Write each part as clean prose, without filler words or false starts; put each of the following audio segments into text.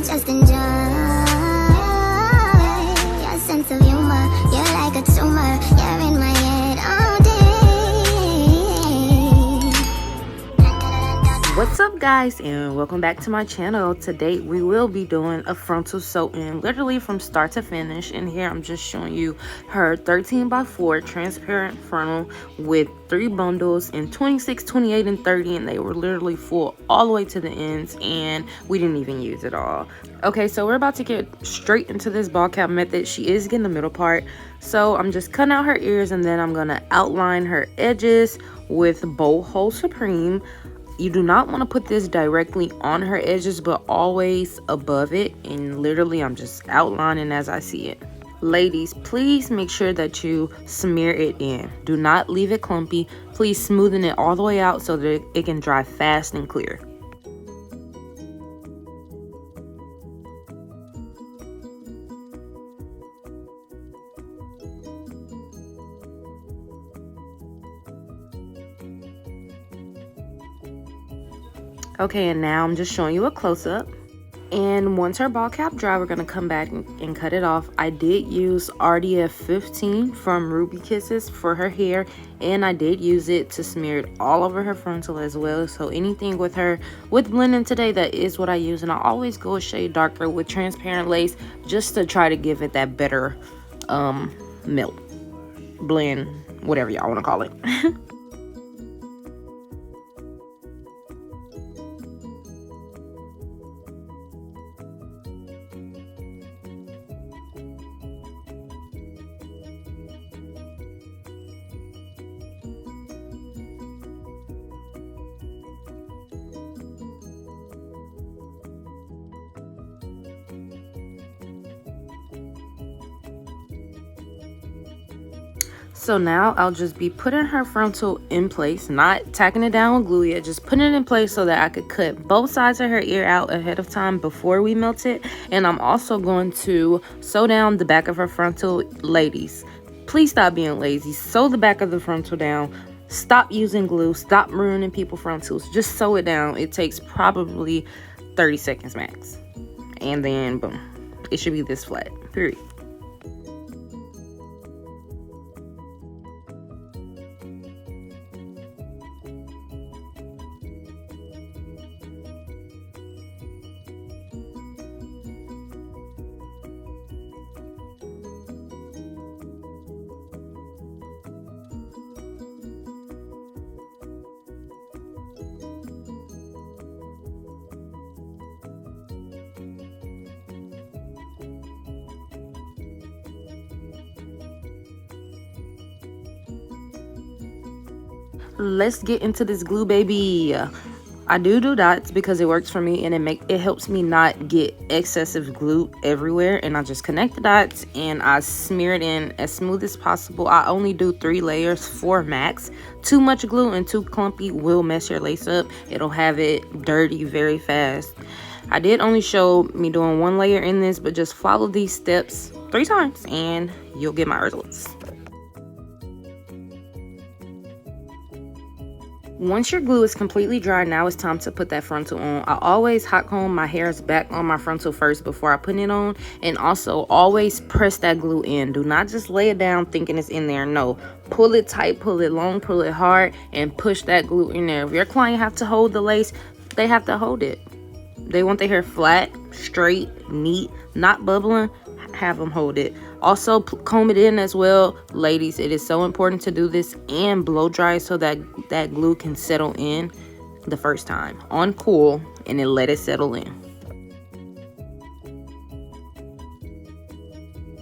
just enjoy your sense of humor. You're like a tumor. You're in my head all day. What's up guys, and welcome back to my channel. Today we will be doing a frontal sew-in, literally from start to finish. And here I'm just showing you her 13x4 transparent frontal with 3 bundles in 26, 28, and 30, and they were literally full all the way to the ends, and we didn't even use it all. Okay, so we're about to get straight into this ball cap method. She is getting the middle part, so I'm just cutting out her ears, and then I'm gonna outline her edges with Bow Hole Supreme. You do not want to put this directly on her edges, but always above it. And literally I'm just outlining as I see it. Ladies, please make sure that you smear it in. Do not leave it clumpy. Please smoothen it all the way out so that it can dry fast and clear. Okay, and now I'm just showing you a close-up. And once her ball cap dry, we're gonna come back and cut it off. I did use RDF 15 from Ruby Kisses for her hair, and I did use it to smear it all over her frontal as well. So anything with her with blending today, that is what I use. And I always go a shade darker with transparent lace just to try to give it that better melt, blend, whatever y'all want to call it. So now I'll just be putting her frontal in place, not tacking it down with glue yet, just putting it in place so that I could cut both sides of her ear out ahead of time before we melt it. And I'm also going to sew down the back of her frontal. Ladies, please stop being lazy. Sew the back of the frontal down. Stop using glue. Stop ruining people's frontals. Just sew it down. It takes probably 30 seconds max. And then boom, it should be this flat, period. Let's get into this glue, baby. I do dots because it works for me, and it helps me not get excessive glue everywhere. And I just connect the dots and I smear it in as smooth as possible. I only do 3 layers, 4 max. Too much glue and too clumpy will mess your lace up. It'll have it dirty very fast. I did only show me doing 1 layer in this, but just follow these steps 3 times and you'll get my results. Once your glue is completely dry, now it's time to put that frontal on. I always hot comb my hairs back on my frontal first before I put it on. And also always press that glue in. Do not just lay it down thinking it's in there. No, pull it tight, pull it long, pull it hard, and push that glue in there. If your client have to hold the lace, they have to hold it. They want their hair flat, straight, neat, not bubbling. Have them hold it. Also comb it in as well. Ladies, it is so important to do this and blow dry so that that glue can settle in the first time on cool, and then let it settle in.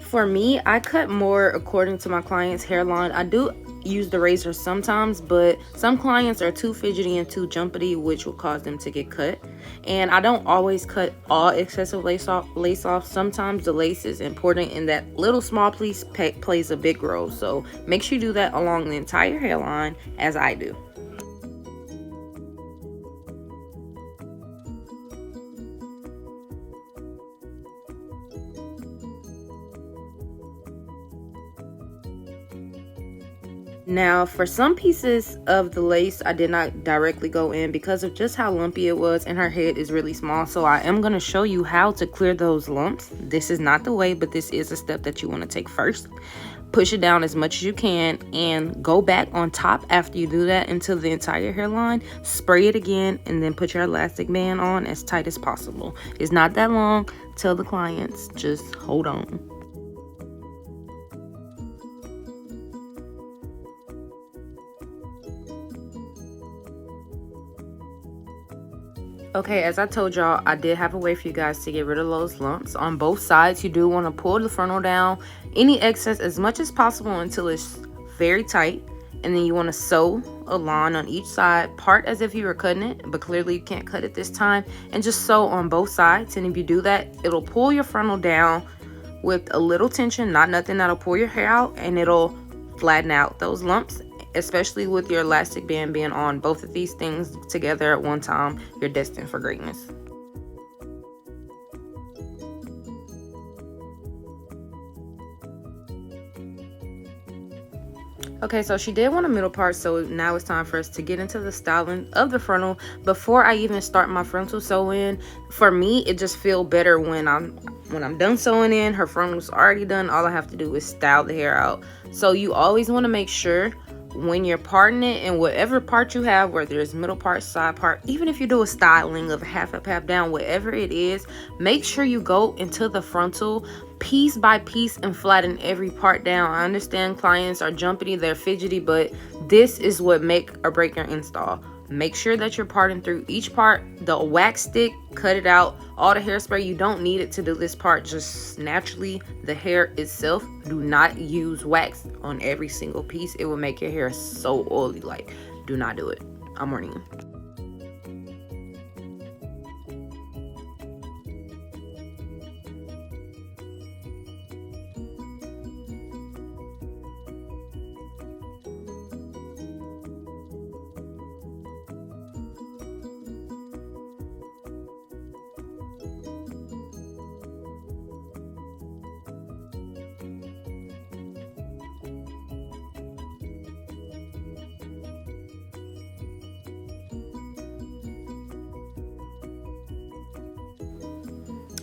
For me, I cut more according to my client's hairline. I do use the razor sometimes, but some clients are too fidgety and too jumpity, which will cause them to get cut. And I don't always cut all excessive lace off. Sometimes the lace is important, and that little small piece plays a big role. So make sure you do that along the entire hairline, as I do. Now, for some pieces of the lace, I did not directly go in because of just how lumpy it was, and her head is really small. So I am going to show you how to clear those lumps. This is not the way, but this is a step that you want to take first. Push it down as much as you can and go back on top after you do that until the entire hairline. Spray it again and then put your elastic band on as tight as possible. It's not that long. Tell the clients, just hold on. Okay, as I told y'all, I did have a way for you guys to get rid of those lumps. On both sides, you do want to pull the frontal down, any excess as much as possible until it's very tight. And then you want to sew a line on each side, part as if you were cutting it, but clearly you can't cut it this time. And just sew on both sides. And if you do that, it'll pull your frontal down with a little tension, not nothing that'll pull your hair out, and it'll flatten out those lumps. Especially with your elastic band being on. Both of these things together at one time, you're destined for greatness. Okay, so she did want a middle part, so now it's time for us to get into the styling of the frontal. Before I even start my frontal sew in, for me, it just feels better when I'm done sewing in. Her frontal's already done. All I have to do is style the hair out. So you always want to make sure when you're parting it, and whatever part you have, whether it's middle part, side part, even if you do a styling of half up, half down, whatever it is, make sure you go into the frontal piece by piece and flatten every part down. I understand clients are jumpy, they're fidgety, but this is what make or break your install. Make sure that you're parting through each part. The wax stick, cut it out. All the hairspray, you don't need it to do this part. Just naturally, the hair itself. Do not use wax on every single piece. It will make your hair so oily. Like, do not do it. I'm warning you.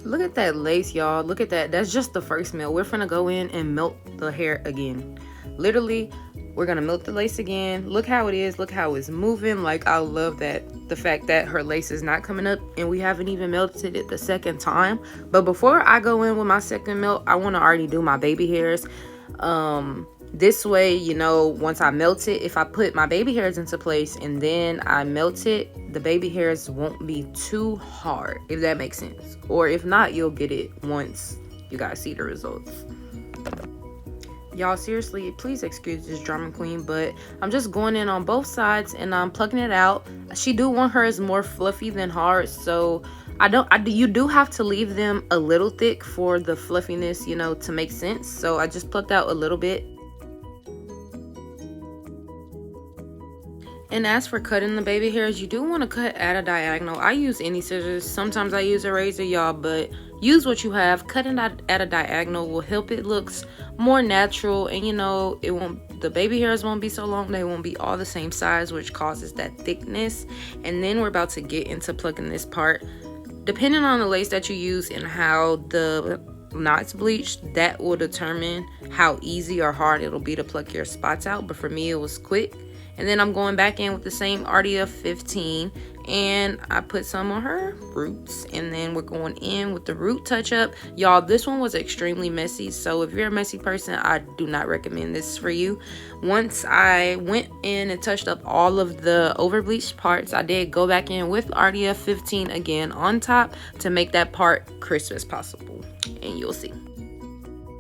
Look at that lace, y'all. Look at that. That's just the first melt. We're gonna go in and melt the hair again. Literally, we're gonna melt the lace again. Look how it is. Look how it's moving. Like, I love that. The fact that her lace is not coming up and we haven't even melted it the second time. But before I go in with my second melt, I want to already do my baby hairs. This way, you know, once I melt it, if I put my baby hairs into place and then I melt it, the baby hairs won't be too hard, if that makes sense. Or if not, you'll get it once you guys see the results. Y'all, seriously, please excuse this drama queen, but I'm just going in on both sides and I'm plucking it out. She do want hers more fluffy than hard, so you do have to leave them a little thick for the fluffiness, you know, to make sense. So I just plucked out a little bit. And as for cutting the baby hairs, you do want to cut at a diagonal. I use any scissors. Sometimes I use a razor, y'all, but use what you have. Cutting at a diagonal will help it looks more natural, and you know, the baby hairs won't be so long. They won't be all the same size, which causes that thickness. And then we're about to get into plucking this part. Depending on the lace that you use and how the knots bleached, that will determine how easy or hard it'll be to pluck your spots out. But for me, it was quick. And then I'm going back in with the same RDF 15 and I put some on her roots, and then we're going in with the root touch up. Y'all, this one was extremely messy, so if you're a messy person, I do not recommend this for you. Once I went in and touched up all of the over bleached parts, I did go back in with RDF 15 again on top to make that part crisp as possible, and you'll see.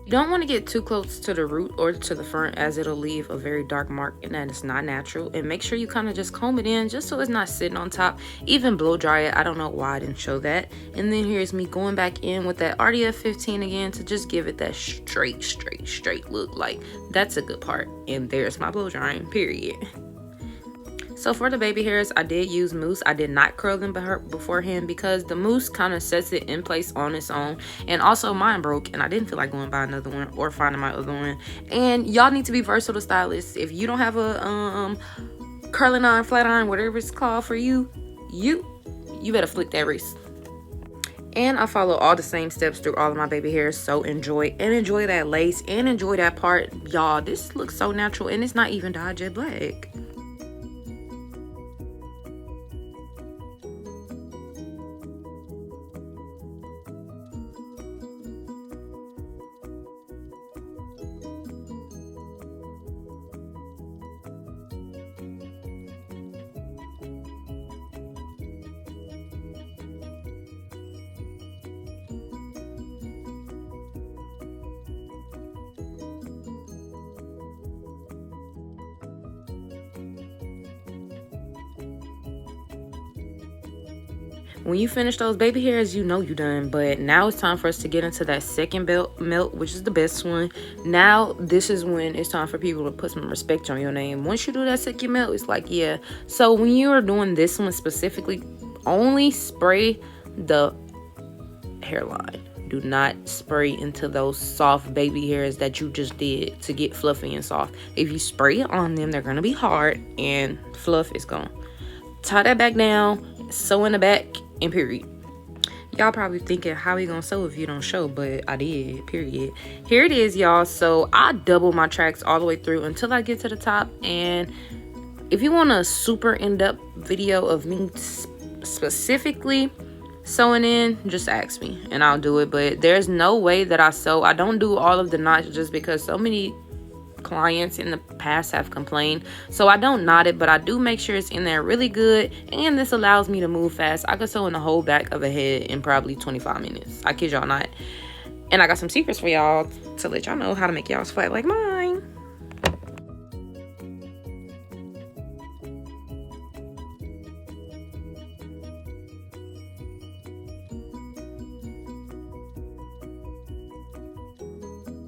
You don't want to get too close to the root or to the front, as it'll leave a very dark mark and that is not natural. And make sure you kind of just comb it in just so it's not sitting on top. Even blow dry it. I don't know why I didn't show that. And then here's me going back in with that RDF 15 again to just give it that straight look. Like, that's a good part. And there's my blow drying, period. So for the baby hairs, I did use mousse. I did not curl them beforehand because the mousse kind of sets it in place on its own. And also mine broke and I didn't feel like going buy another one or finding my other one. And y'all need to be versatile stylists. If you don't have a curling iron, flat iron, whatever it's called for you, you better flip that wrist. And I follow all the same steps through all of my baby hairs. So enjoy that lace and enjoy that part. Y'all, this looks so natural and it's not even dyed jet black. When you finish those baby hairs, you know you're done. But now it's time for us to get into that second melt, which is the best one. Now, this is when it's time for people to put some respect on your name. Once you do that second melt, it's like, yeah. So when you are doing this one specifically, only spray the hairline. Do not spray into those soft baby hairs that you just did to get fluffy and soft. If you spray it on them, they're going to be hard and fluff is gone. Tie that back down, sew in the back, and period. Y'all probably thinking, how you gonna sew if you don't show? But I did, period. Here it is, y'all. So I double my tracks all the way through until I get to the top. And if you want a super in-depth video of me specifically sewing in, just ask me and I'll do it. But there's no way that I sew. I don't do all of the knots just because so many clients in the past have complained. So I don't knot it, but I do make sure it's in there really good. And this allows me to move fast. I could sew in the whole back of a head in probably 25 minutes. I kid y'all not. And I got some secrets for y'all to let y'all know how to make y'all's flat like mine.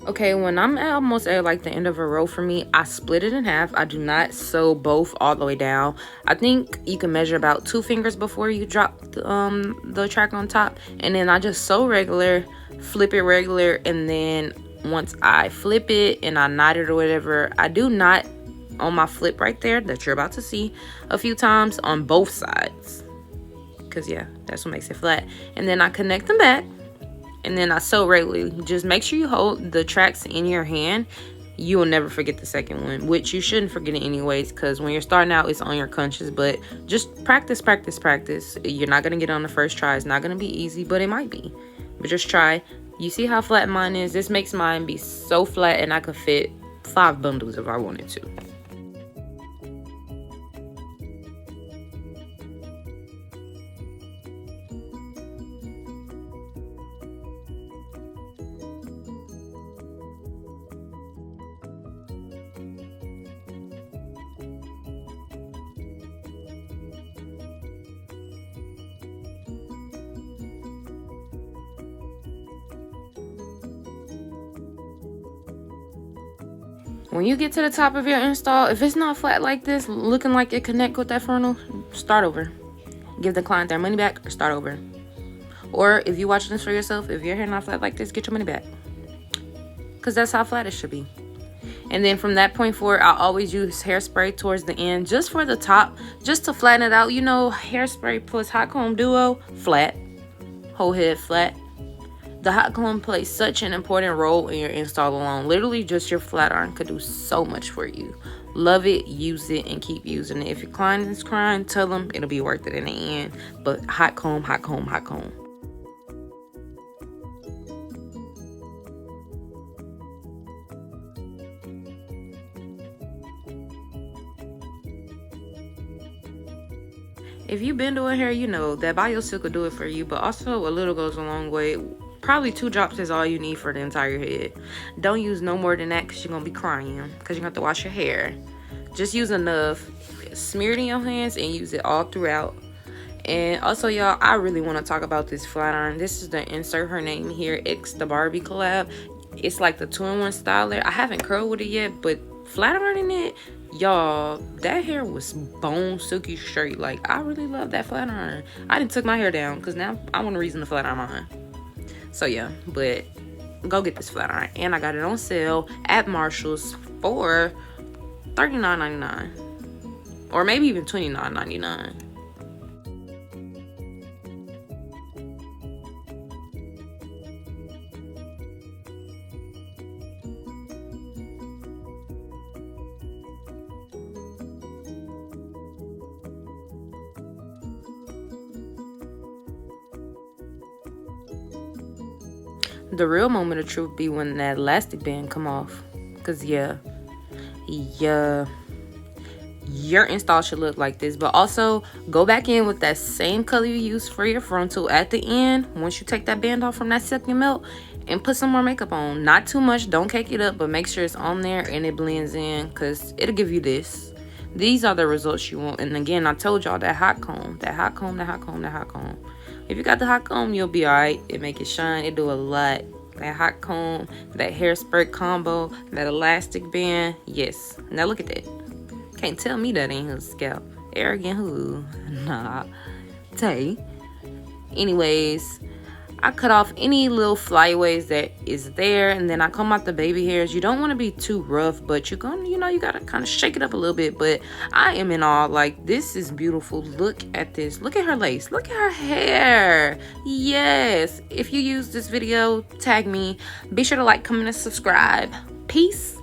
Okay, when I'm almost at like the end of a row for me, I split it in half. I do not sew both all the way down. I think you can measure about 2 fingers before you drop the track on top. And then I just sew regular, flip it regular, and then once I flip it and I knot it or whatever, I do knot on my flip right there that you're about to see a few times on both sides. Because yeah, that's what makes it flat. And then I connect them back. And then I sew regularly. Just make sure you hold the tracks in your hand. You will never forget the second one, which you shouldn't forget it anyways, because when you're starting out, it's on your conscience. But just practice, practice, practice. You're not going to get on the first try. It's not going to be easy, but it might be. But just try. You see how flat mine is? This makes mine be so flat, and I could fit 5 bundles if I wanted to. When you get to the top of your install, if it's not flat like this, looking like it connect with that frontal, start over. Give the client their money back or start over. Or if you're watching this for yourself, if your hair not flat like this, get your money back. Because that's how flat it should be. And then from that point forward, I always use hairspray towards the end just for the top, just to flatten it out. You know, hairspray plus hot comb duo, flat. Whole head flat. The hot comb plays such an important role in your install alone. Literally, just your flat iron could do so much for you. Love it, use it, and keep using it. If your client is crying, tell them it'll be worth it in the end. But hot comb, hot comb, hot comb. If you've been doing hair, you know that BioSilk will do it for you, but also a little goes a long way. Probably 2 drops is all you need for the entire head. Don't use no more than that because you're going to be crying because you're going to have to wash your hair. Just use enough. Smear it in your hands and use it all throughout. And also, y'all, I really want to talk about this flat iron. This is the insert her name here, X the Barbie collab. It's like the 2-in-1 styler. I haven't curled with it yet, but flat ironing it, Y'all, that hair was bone silky straight. Like, I really love that flat iron. I didn't took my hair down because now I want a reason to flat iron mine. So yeah, but go get this flat iron. And I got it on sale at Marshall's for $39.99 or maybe even $29.99. The real moment of truth be when that elastic band come off. Cause yeah, your install should look like this. But also go back in with that same color you used for your frontal at the end. Once you take that band off from that second melt, and put some more makeup on. Not too much, don't cake it up, but make sure it's on there and it blends in, because it'll give you this. These are the results you want. And again, I told y'all that hot comb. If you got the hot comb, you'll be alright. It make it shine. It do a lot. That hot comb, that hairspray combo, that elastic band. Yes. Now look at that. Can't tell me that ain't her scalp. Arrogant who? Nah. Tay. Anyways, I cut off any little flyaways that is there, and then I comb out the baby hairs. You don't want to be too rough, but you're gonna, you gotta kind of shake it up a little bit. But I am in awe. Like, this is beautiful. Look at this. Look at her lace. Look at her hair. Yes. If you use this video, tag me. Be sure to like, comment, and subscribe. Peace.